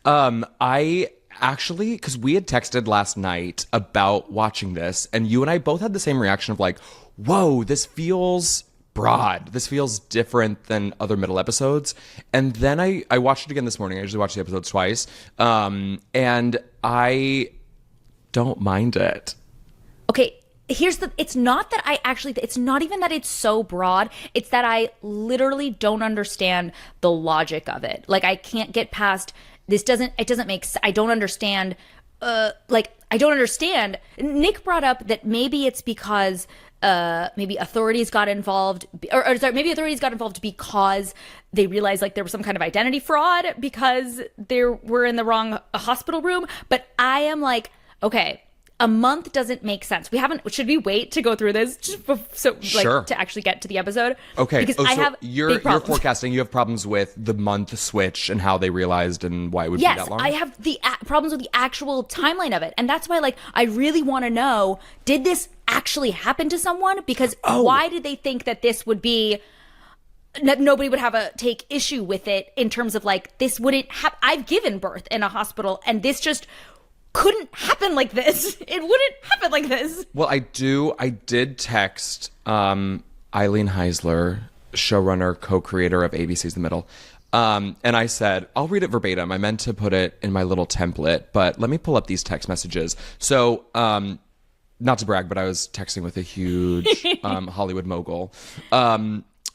I actually, because we had texted last night about watching this, and you and I both had the same reaction of like, whoa, this feels broad. This feels different than other middle episodes. And then I watched it again this morning. I usually watch the episodes twice. And I don't mind it. Okay, it's not that I actually, it's not even that it's so broad. It's that I literally don't understand the logic of it. Like, I can't get past, it doesn't make, I don't understand, I don't understand. Nick brought up that maybe it's because maybe authorities got involved, maybe authorities got involved because they realized like there was some kind of identity fraud because they were in the wrong hospital room. But I am like, okay, a month doesn't make sense. Should we wait to go through this Sure. to actually get to the episode? Okay. Because I have you're big problems. forecasting, you have problems with the month switch and how they realized and why it would be that long? Yes, I have the problems with the actual timeline of it. And that's why, like, I really want to know, did this actually happen to someone? Because why did they think that this would be, nobody would take issue with it in terms of, like, this wouldn't happen. I've given birth in a hospital, and this just couldn't happen like this. It wouldn't happen like this. Well, I did text Eileen Heisler, showrunner, co-creator of ABC's The Middle. And I said, I'll read it verbatim. I meant to put it in my little template, but let me pull up these text messages. So, not to brag, but I was texting with a huge Hollywood mogul.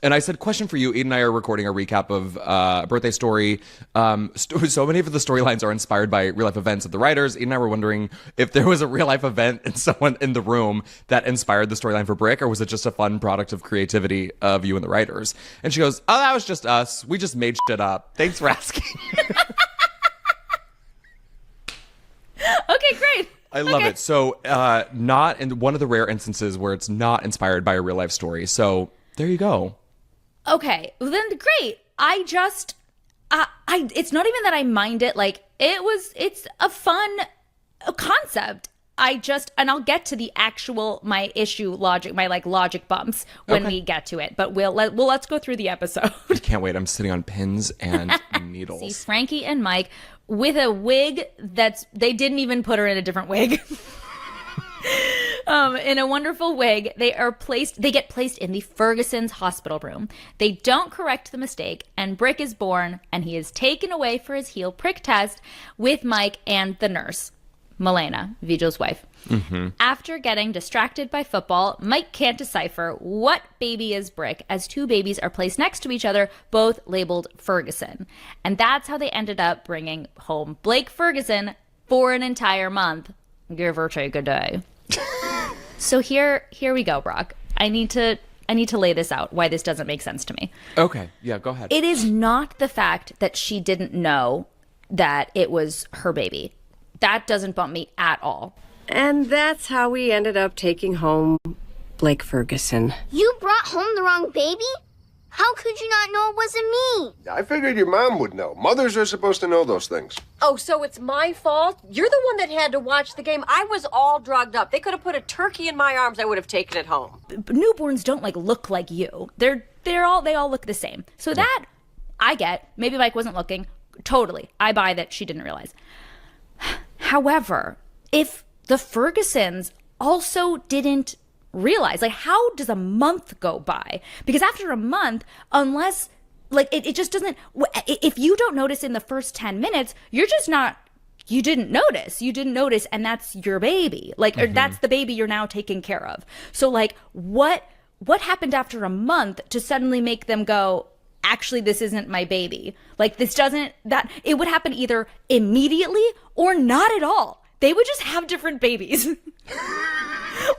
And I said, question for you. Eden and I are recording a recap of a birthday story. So many of the storylines are inspired by real life events of the writers. Eden and I were wondering if there was a real life event and someone in the room that inspired the storyline for Brick, or was it just a fun product of creativity of you and the writers? And she goes, oh, that was just us. We just made shit up. Thanks for asking. Okay, great. I love it. So not in one of the rare instances where it's not inspired by a real life story. So there you go. Okay, well then great. I just, it's not even that I mind it. Like, it's a fun concept. And I'll get to the actual, my issue logic, my like logic bumps when we get to it. But let's go through the episode. I can't wait. I'm sitting on pins and needles. See, Frankie and Mike with a wig they didn't even put her in a different wig. In a wonderful wig, they get placed in the Ferguson's hospital room. They don't correct the mistake, and Brick is born, and he is taken away for his heel prick test with Mike and the nurse, Milena, Vijo's wife. Mm-hmm. After getting distracted by football, Mike can't decipher what baby is Brick, as two babies are placed next to each other, both labeled Ferguson. And that's how they ended up bringing home Blake Ferguson for an entire month. Give or take a day. So here we go, Brock. I need to lay this out, why this doesn't make sense to me. Okay, yeah, go ahead. It is not the fact that she didn't know that it was her baby. That doesn't bump me at all. And that's how we ended up taking home Blake Ferguson. You brought home the wrong baby? How could you not know it wasn't me? I figured your mom would know. Mothers are supposed to know those things. Oh, so it's my fault? You're the one that had to watch the game. I was all drugged up. They could have put a turkey in my arms. I would have taken it home. Newborns don't like look like you. They all look the same. So that I get. Maybe Mike wasn't looking. Totally. I buy that she didn't realize. However, if the Fergusons also didn't realize, like, how does a month go by? Because after a month, unless like it just doesn't, if you don't notice in the first 10 minutes, you're just not, you didn't notice, and that's your baby, like, or that's the baby you're now taking care of. So like, what happened after a month to suddenly make them go, actually, this isn't my baby? Like, that it would happen either immediately or not at all. They would just have different babies.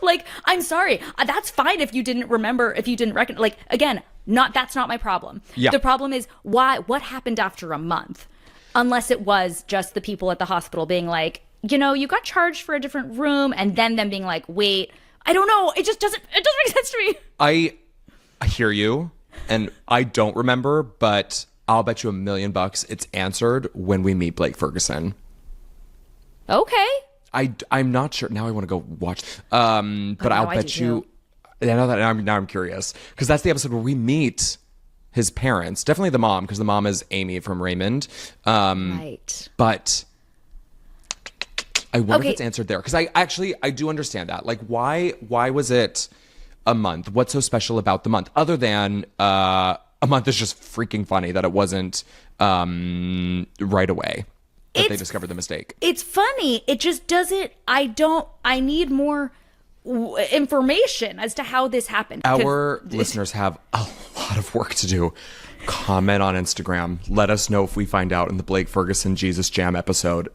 Like, I'm sorry. That's fine if you didn't remember, if you didn't reckon. Like, again, that's not my problem. Yeah. The problem is what happened after a month? Unless it was just the people at the hospital being like, you got charged for a different room, and then them being like, wait, I don't know. It doesn't make sense to me. I hear you, and I don't remember, but I'll bet you $1 million it's answered when we meet Blake Ferguson. Okay. I'm not sure. Now I want to go watch. But I'll bet you. I know that now I'm curious, because that's the episode where we meet his parents. Definitely the mom, because the mom is Amy from Raymond. Right. But I wonder Okay. if it's answered there, because I do understand that. Like, why was it a month? What's so special about the month, other than a month is just freaking funny that it wasn't right away that they discovered the mistake. It's funny. It just doesn't. I need more information as to how this happened. 'Cause Our listeners have a lot of work to do. Comment on Instagram. Let us know if we find out in the Blake Ferguson Jesus Jam episode.